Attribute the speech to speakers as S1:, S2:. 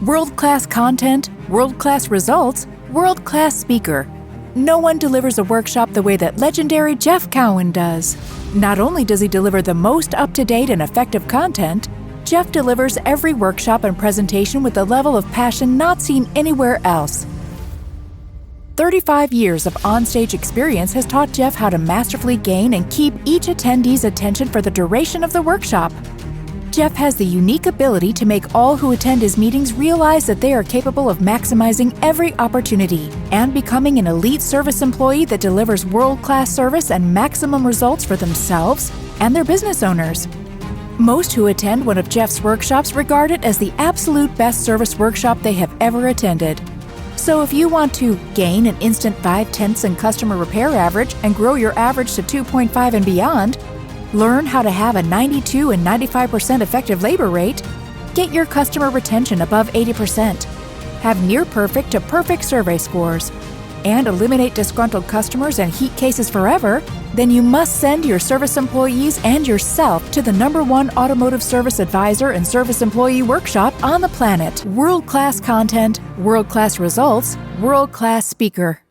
S1: World-class content, world-class results, world-class speaker. No one delivers a workshop the way that legendary Jeff Cowan does. Not only does he deliver the most up-to-date and effective content, Jeff delivers every workshop and presentation with a level of passion not seen anywhere else. 35 years of onstage experience has taught Jeff how to masterfully gain and keep each attendee's attention for the duration of the workshop. Jeff has the unique ability to make all who attend his meetings realize that they are capable of maximizing every opportunity and becoming an elite service employee that delivers world-class service and maximum results for themselves and their business owners. Most who attend one of Jeff's workshops regard it as the absolute best service workshop they have ever attended. So if you want to gain an instant 5/10 in customer repair average and grow your average to 2.5 and beyond, learn how to have a 92 and 95% effective labor rate, get your customer retention above 80%, have near-perfect to perfect survey scores, and eliminate disgruntled customers and heat cases forever, then you must send your service employees and yourself to the #1 automotive service advisor and service employee workshop on the planet. World-class content, world-class results, world-class speaker.